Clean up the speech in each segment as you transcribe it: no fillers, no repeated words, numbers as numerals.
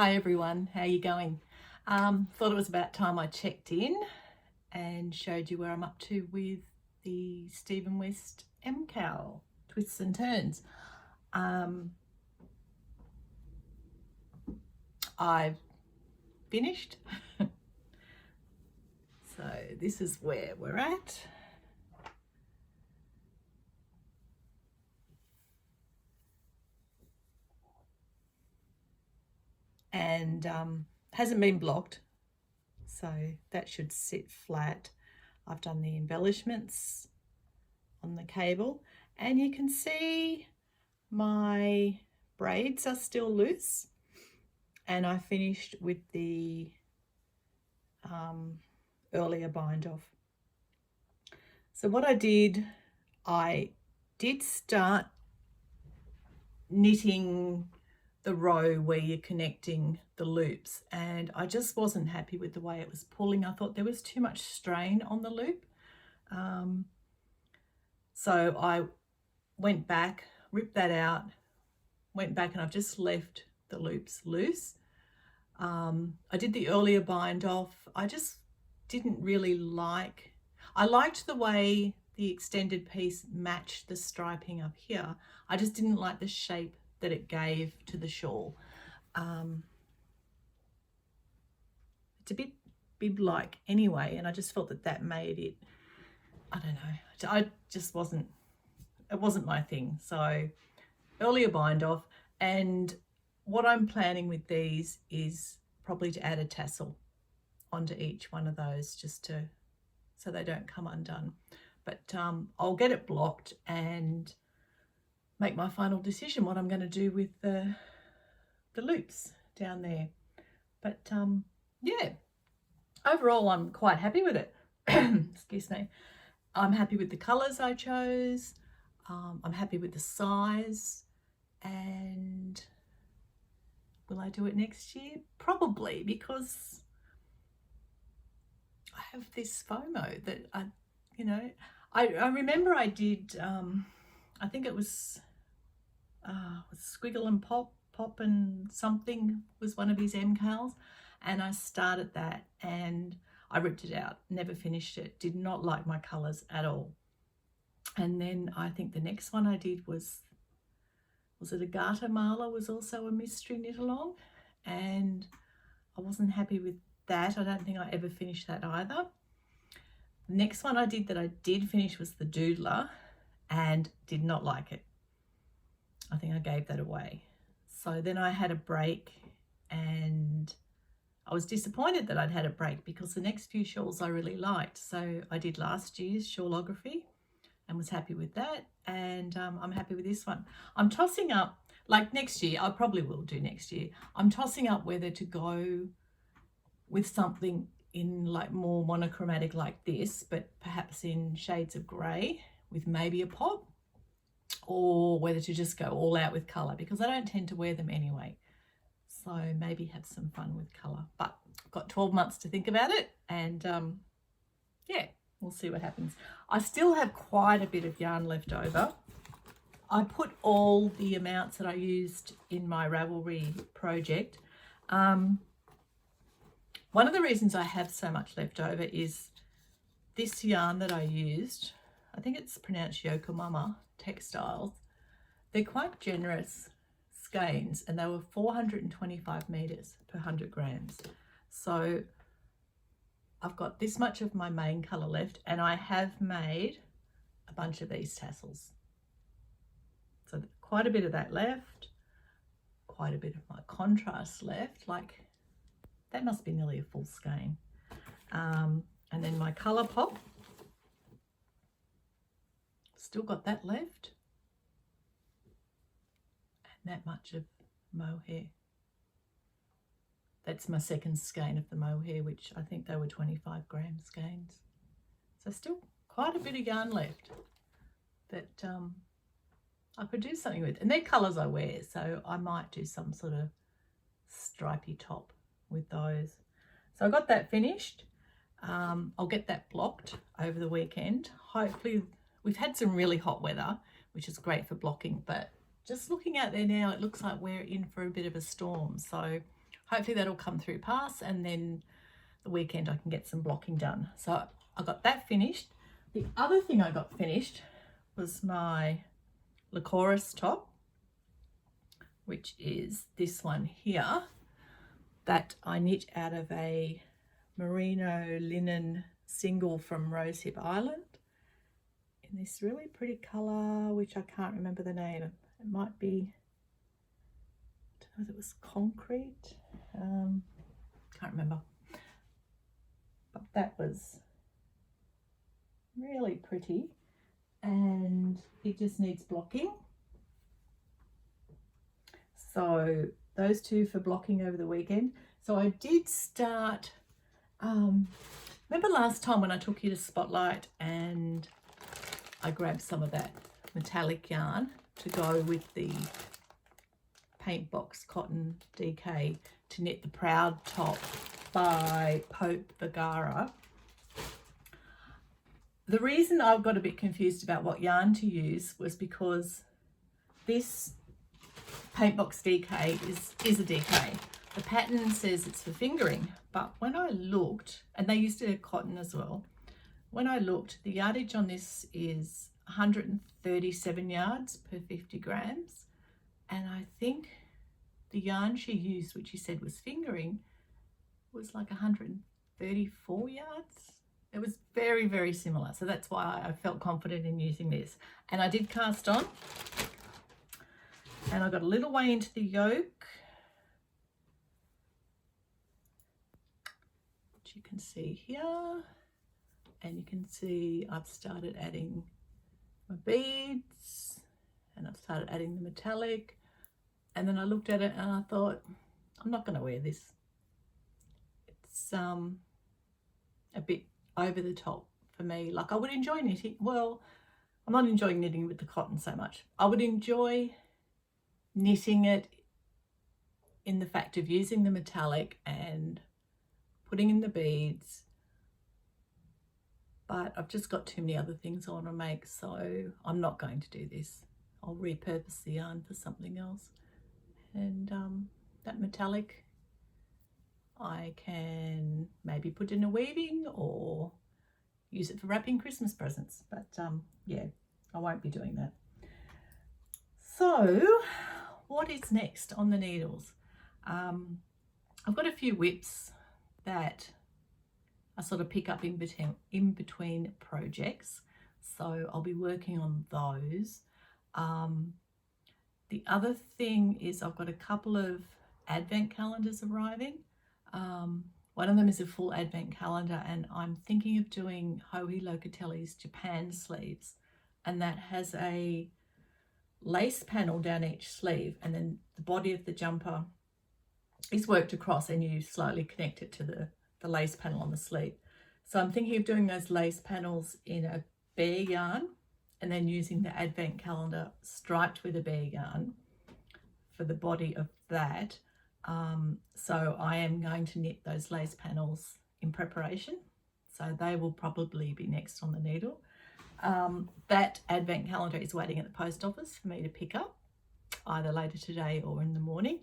Hi everyone, how you going? Thought it was about time I checked in and showed you where I'm up to with the Stephen West MKAL twists and turns. I've finished. So this is where we're at. And hasn't been blocked, so that should sit flat. I've done the embellishments on the cable and you can see my braids are still loose, and I finished with the earlier bind off. So what I did start knitting the row where you're connecting the loops, and I just wasn't happy with the way it was pulling. I thought there was too much strain on the loop. So I went back, ripped that out, went back, and I've just left the loops loose. I did the earlier bind off. I just didn't really I liked the way the extended piece matched the striping up here. I just didn't like the shape that it gave to the shawl. It's a bit bib-like anyway, and I just felt that made it, I don't know, I just it wasn't my thing. So earlier bind off, and what I'm planning with these is probably to add a tassel onto each one of those, just so they don't come undone. But I'll get it blocked and make my final decision what I'm going to do with the loops down there. But yeah, overall I'm quite happy with it. Excuse me. I'm happy with the colours I chose. I'm happy with the size. And will I do it next year? Probably, because I have this FOMO that I remember I did, I think it was Squiggle and Pop and something was one of his MKALs, and I started that and I ripped it out, never finished it, did not like my colours at all. And then I think the next one I did was it a Guatemala, was also a mystery knit along, and I wasn't happy with that. I don't think I ever finished that either. The next one I did that I did finish was the Doodler, and did not like it. I think I gave that away. So then I had a break, and I was disappointed that I'd had a break because the next few shawls I really liked. So I did last year's shawlography and was happy with that, and I'm happy with this one. I'm tossing up, like next year, I probably will do next year, I'm tossing up whether to go with something in like more monochromatic like this, but perhaps in shades of grey with maybe a pop, or whether to just go all out with colour, because I don't tend to wear them anyway. So maybe have some fun with colour. But I've got 12 months to think about it, and yeah, we'll see what happens. I still have quite a bit of yarn left over. I put all the amounts that I used in my Ravelry project. One of the reasons I have so much left over is this yarn that I used. I think it's pronounced Jokamamo Textiles. They're quite generous skeins, and they were 425 meters per 100 grams. So I've got this much of my main color left, and I have made a bunch of these tassels. So quite a bit of that left, quite a bit of my contrast left, like that must be nearly a full skein. And then my color pop, still got that left, and that much of mohair. That's my second skein of the mohair, which I think they were 25 gram skeins. So still quite a bit of yarn left that I could do something with. And they're colours I wear, so I might do some sort of stripy top with those. So I got that finished. I'll get that blocked over the weekend. Hopefully, we've had some really hot weather, which is great for blocking, but just looking out there now, it looks like we're in for a bit of a storm. So hopefully that'll come through pass, and then the weekend I can get some blocking done. So I got that finished. The other thing I got finished was my Lycoris top, which is this one here that I knit out of a merino linen single from Rosehip Island in this really pretty colour, which I can't remember the name. It might be, I don't know if it was concrete, can't remember, but that was really pretty, and it just needs blocking. So those two for blocking over the weekend. So I did start, remember last time when I took you to Spotlight and I grabbed some of that metallic yarn to go with the paint box cotton DK to knit the Proud top by Pope Bagara. The reason I got a bit confused about what yarn to use was because this paint box DK is a DK. The pattern says it's for fingering, but when I looked, and they used it at cotton as well, when I looked, the yardage on this is 137 yards per 50 grams, and I think the yarn she used, which she said was fingering, was like 134 yards. It was very, very similar. So that's why I felt confident in using this. And I did cast on. And I got a little way into the yoke, which you can see here. And you can see I've started adding my beads, and I've started adding the metallic. And then I looked at it and I thought, I'm not going to wear this. It's a bit over the top for me. Like, I would enjoy knitting. Well, I'm not enjoying knitting with the cotton so much. I would enjoy knitting it in the fact of using the metallic and putting in the beads, but I've just got too many other things I want to make, so I'm not going to do this. I'll repurpose the yarn for something else. And that metallic I can maybe put in a weaving or use it for wrapping Christmas presents, but yeah, I won't be doing that. So what is next on the needles? I've got a few whips that I sort of pick up in between projects, so I'll be working on those. The other thing is I've got a couple of advent calendars arriving. One of them is a full advent calendar, and I'm thinking of doing Joey Locatelli's Japan sleeves, and that has a lace panel down each sleeve, and then the body of the jumper is worked across, and you slowly connect it to the lace panel on the sleeve. So I'm thinking of doing those lace panels in a bear yarn, and then using the advent calendar striped with a bear yarn for the body of that. So I am going to knit those lace panels in preparation, so they will probably be next on the needle. That advent calendar is waiting at the post office for me to pick up either later today or in the morning.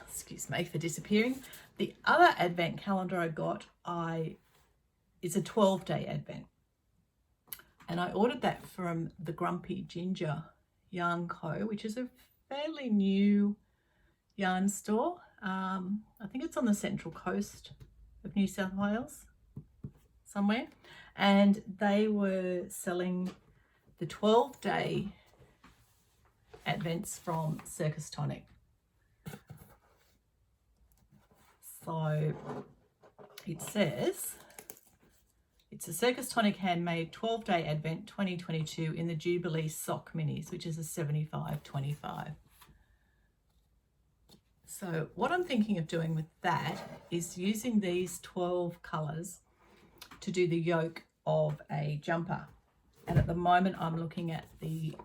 Excuse me for disappearing. The other advent calendar I got is a 12-day advent, and I ordered that from the Grumpy Ginger Yarn Co., which is a fairly new yarn store. I think it's on the central coast of New South Wales somewhere, and they were selling the 12-day advents from Circus Tonic. So it says it's a Circus Tonic Handmade 12-day advent 2022 in the Jubilee sock minis, which is a 75/25. So what I'm thinking of doing with that is using these 12 colours to do the yoke of a jumper. And at the moment I'm looking at the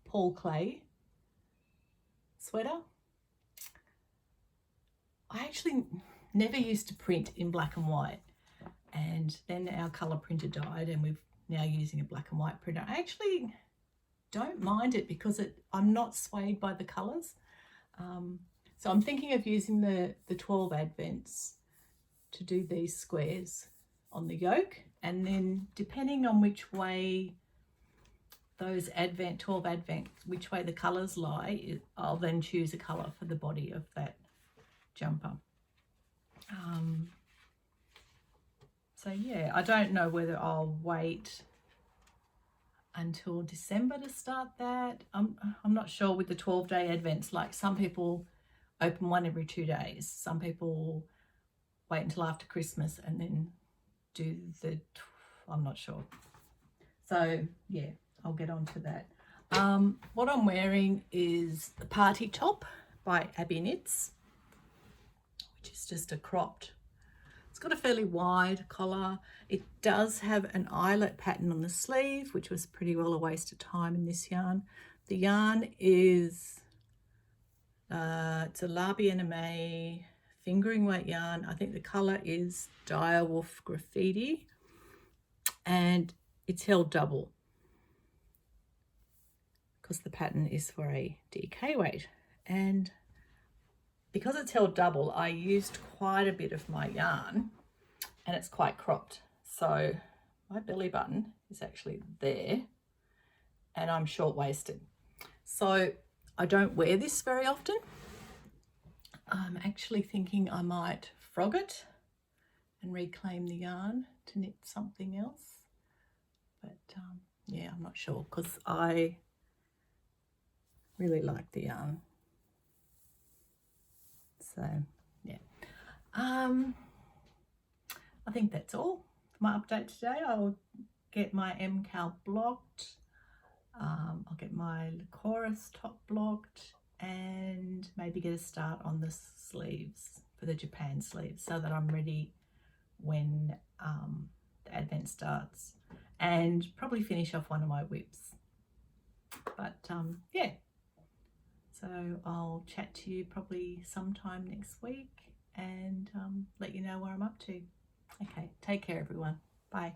Paul Clay sweater. I actually never used to print in black and white, and then our colour printer died and we're now using a black and white printer. I actually don't mind it because I'm not swayed by the colours. So I'm thinking of using the 12 Advents to do these squares on the yoke, and then depending on which way those 12 Advent, which way the colours lie, I'll then choose a colour for the body of that jumper. So yeah, I don't know whether I'll wait until December to start that. I'm not sure with the 12-day Advents. Like, some people open one every 2 days. Some people wait until after Christmas and then do I'm not sure. So yeah, I'll get on to that. What I'm wearing is the Party Top by Abbyeknits, which is just a cropped. It's got a fairly wide collar. It does have an eyelet pattern on the sleeve, which was pretty well a waste of time in this yarn. The yarn is, it's a Bien Amiee fingering weight yarn. I think the colour is Direwolf Graffiti, and it's held double because the pattern is for a DK weight. And because it's held double, I used quite a bit of my yarn, and it's quite cropped. So my belly button is actually there, and I'm short-waisted. So I don't wear this very often. I'm actually thinking I might frog it and reclaim the yarn to knit something else. But yeah, I'm not sure, because I really like the yarn. So yeah, I think that's all for my update today. I'll get my MKAL blocked. I'll get my Lycoris top blocked, and maybe get a start on the sleeves for the Japan sleeves, so that I'm ready when the Advent starts, and probably finish off one of my whips. But yeah, so I'll chat to you probably sometime next week and let you know where I'm up to. Okay, take care everyone. Bye.